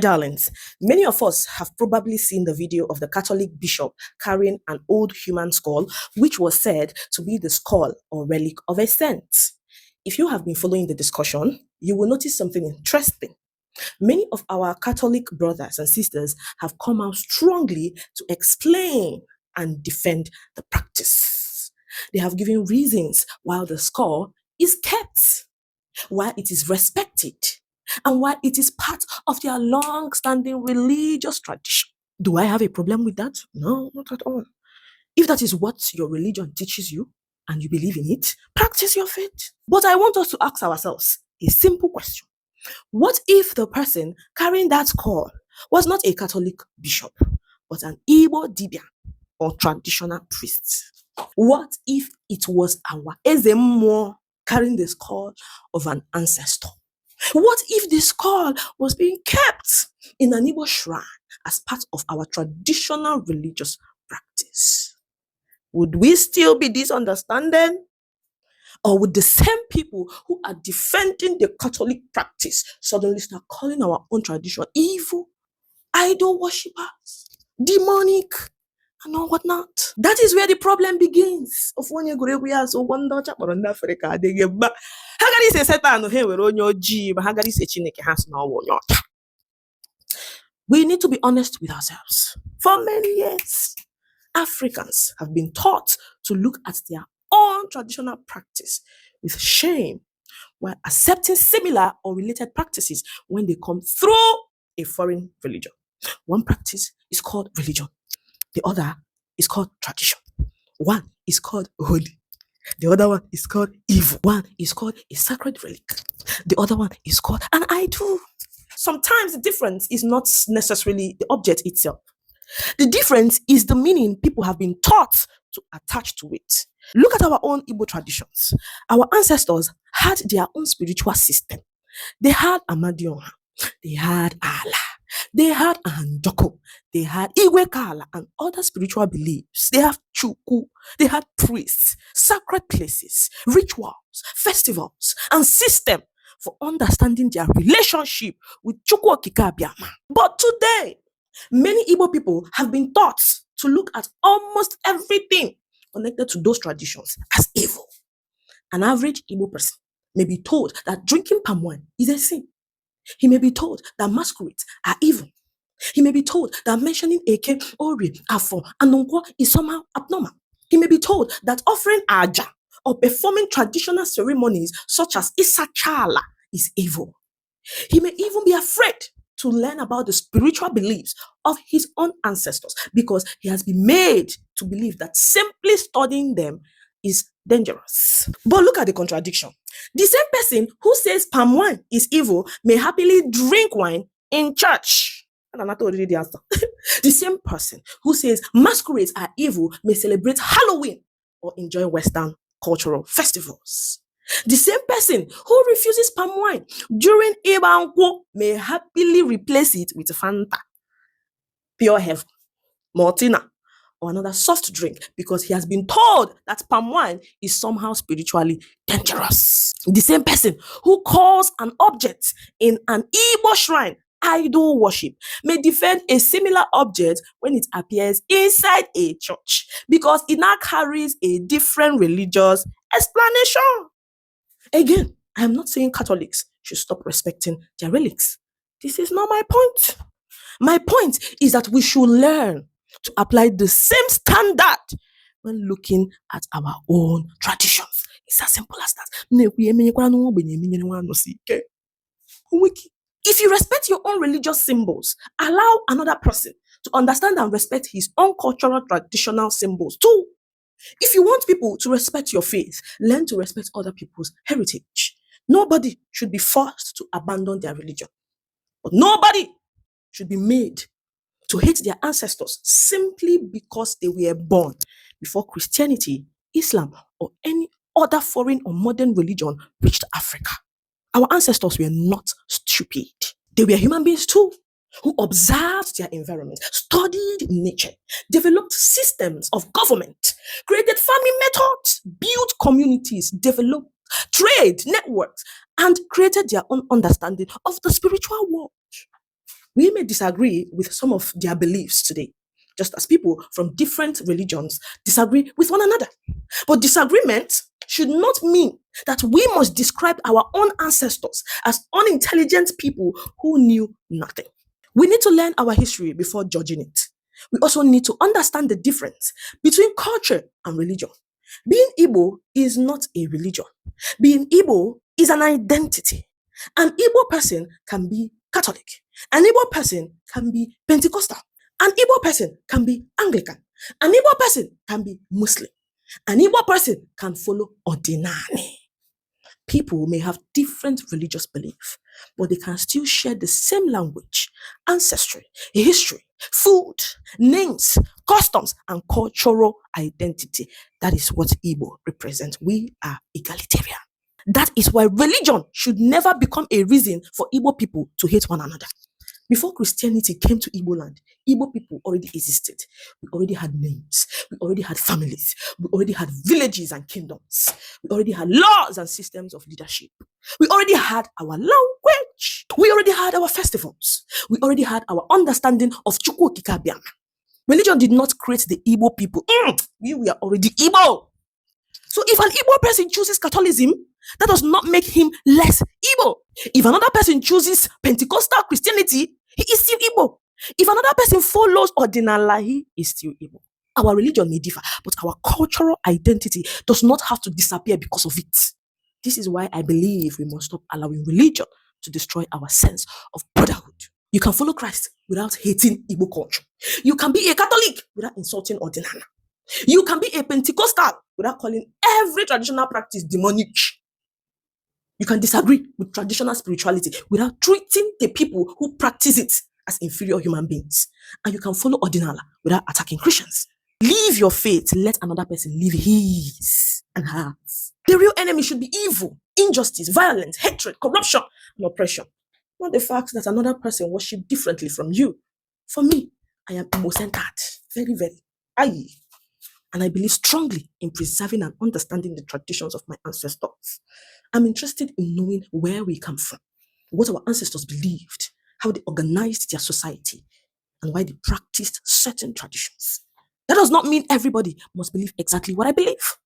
Darlings, many of us have probably seen the video of the Catholic bishop carrying an old human skull, which was said to be the skull or relic of a saint. If you have been following the discussion, you will notice something interesting. Many of our Catholic brothers and sisters have come out strongly to explain and defend the practice. They have given reasons why the skull is kept, why it is respected, and why it is part of their long-standing religious tradition. Do I have a problem with that? No, not at all. If that is what your religion teaches you and you believe in it, practice your faith. But I want us to ask ourselves a simple question. What if the person carrying that skull was not a Catholic bishop, but an Igbo dibia or traditional priest? What if it was our Ezemo carrying the skull of an ancestor? What if the skull was being kept in an Igbo shrine as part of our traditional religious practice? Would we still be misunderstanding? Or would the same people who are defending the Catholic practice suddenly start calling our own tradition evil, idol worshippers, demonic, and all whatnot? That is where the problem begins. Of when you go to so one Dutch or in Africa, they get back. Hagari say Satan he were on your G, but Hagari say Chineke has no one. We need to be honest with ourselves. For many years, Africans have been taught to look at their own traditional practice with shame while accepting similar or related practices when they come through a foreign religion. One practice is called religion. The other is called tradition. One is called holy. The other one is called evil. One is called a sacred relic. The other one is called an idol. Sometimes the difference is not necessarily the object itself. The difference is the meaning people have been taught to attach to it. Look at our own Igbo traditions. Our ancestors had their own spiritual system. They had Amadioha, they had Allah, they had Ahandoko, they had Iwekala and other spiritual beliefs. They have Chuku, they had priests, sacred places, rituals, festivals, and system for understanding their relationship with Chukwu Okike Abiama. But today, many Igbo people have been taught to look at almost everything connected to those traditions as evil. An average Igbo person may be told that drinking palm wine is a sin. He may be told that masquerades are evil. He may be told that mentioning Eke, Ori, Afo, and Nongwa is somehow abnormal. He may be told that offering Aja or performing traditional ceremonies such as Isachala is evil. He may even be afraid to learn about the spiritual beliefs of his own ancestors because he has been made to believe that simply studying them is dangerous. But look at the contradiction. The same person who says palm wine is evil may happily drink wine in church. And I'm not already the answer. The same person who says masquerades are evil may celebrate Halloween or enjoy Western cultural festivals. The same person who refuses palm wine during Ibango may happily replace it with Fanta, Pure Heaven, Maltina, or another soft drink because he has been told that palm wine is somehow spiritually dangerous. The same person who calls an object in an Igbo shrine idol worship may defend a similar object when it appears inside a church because it now carries a different religious explanation. Again, I am not saying Catholics should stop respecting their relics. This is not my point. My point is that we should learn to apply the same standard when looking at our own traditions. It's as simple as that. If you respect your own religious symbols, allow another person to understand and respect his own cultural traditional symbols too. If you want people to respect your faith, learn to respect other people's heritage. Nobody should be forced to abandon their religion. But nobody should be made to hate their ancestors simply because they were born before Christianity, Islam, or any other foreign or modern religion reached Africa. Our ancestors were not stupid. They were human beings too, who observed their environment, studied nature, developed systems of government, created farming methods, built communities, developed trade networks, and created their own understanding of the spiritual world. We may disagree with some of their beliefs today, just as people from different religions disagree with one another. But disagreement should not mean that we must describe our own ancestors as unintelligent people who knew nothing. We need to learn our history before judging it. We also need to understand the difference between culture and religion. Being Igbo is not a religion. Being Igbo is an identity. An Igbo person can be Catholic. An Igbo person can be Pentecostal. An Igbo person can be Anglican. An Igbo person can be Muslim. An Igbo person can follow Ordinary. People may have different religious beliefs, but they can still share the same language, ancestry, history, food, names, customs, and cultural identity. That is what Igbo represents. We are egalitarian. That is why religion should never become a reason for Igbo people to hate one another. Before Christianity came to Igbo land, Igbo people already existed. We already had names. We already had families. We already had villages and kingdoms. We already had laws and systems of leadership. We already had our language. We already had our festivals. We already had our understanding of Chukwu Kikabiama. Religion did not create the Igbo people. We were already Igbo. So if an Igbo person chooses Catholicism, that does not make him less Igbo. If another person chooses Pentecostal Christianity, he is still Igbo. If another person follows Ordinala, he is still Igbo. Our religion may differ, but our cultural identity does not have to disappear because of it. This is why I believe we must stop allowing religion to destroy our sense of brotherhood. You can follow Christ without hating Igbo culture. You can be a Catholic without insulting Ordinala. You can be a Pentecostal without calling every traditional practice demonic. You can disagree with traditional spirituality without treating the people who practice it as inferior human beings. And you can follow Ordinala without attacking Christians. Leave your faith, let another person live his and hers. The real enemy should be evil, injustice, violence, hatred, corruption, and oppression. Not the fact that another person worships differently from you. For me, I am Imo-centered. Very, very. And I believe strongly in preserving and understanding the traditions of my ancestors. I'm interested in knowing where we come from, what our ancestors believed, how they organized their society, and why they practiced certain traditions. That does not mean everybody must believe exactly what I believe.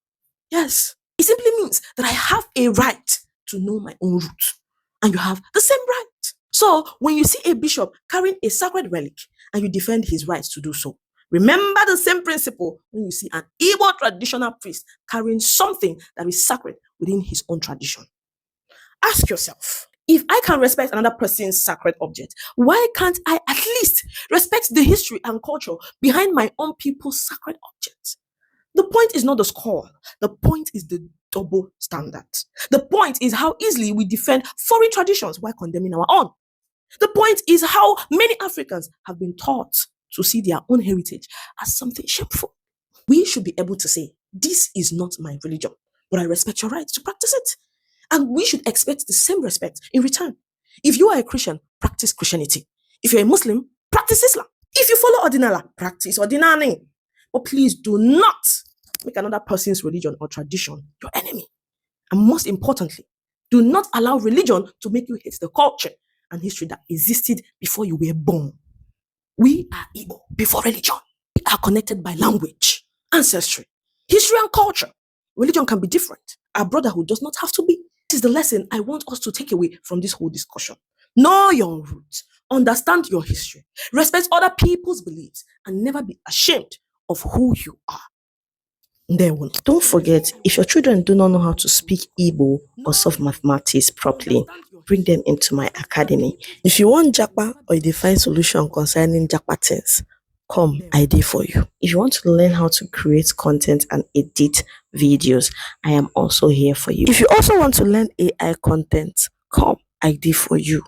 Yes, it simply means that I have a right to know my own roots, and you have the same right. So when you see a bishop carrying a sacred relic and you defend his rights to do so, remember the same principle when you see an Igbo traditional priest carrying something that is sacred within his own tradition. Ask yourself, if I can respect another person's sacred object, why can't I at least respect the history and culture behind my own people's sacred objects? The point is not the score. The point is the double standard. The point is how easily we defend foreign traditions while condemning our own. The point is how many Africans have been taught to see their own heritage as something shameful. We should be able to say, this is not my religion, but I respect your right to practice it. And we should expect the same respect in return. If you are a Christian, practice Christianity. If you're a Muslim, practice Islam. If you follow Ordinala, practice Ordinary. But please do not make another person's religion or tradition your enemy. And most importantly, do not allow religion to make you hate the culture and history that existed before you were born. We are Igbo before religion. We are connected by language, ancestry, history, and culture. Religion can be different. Our brotherhood does not have to be. This is the lesson I want us to take away from this whole discussion. Know your roots, understand your history, respect other people's beliefs, and never be ashamed of who you are. Don't forget, if your children do not know how to speak Igbo or solve mathematics properly, bring them into my academy. If you want Japa or you define solution concerning Japa things, come, I did for you. If you want to learn how to create content and edit videos, I am also here for you. If you also want to learn AI content, come, I did for you.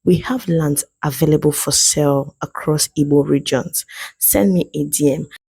We have lands available for sale across Igbo regions. Send me a DM.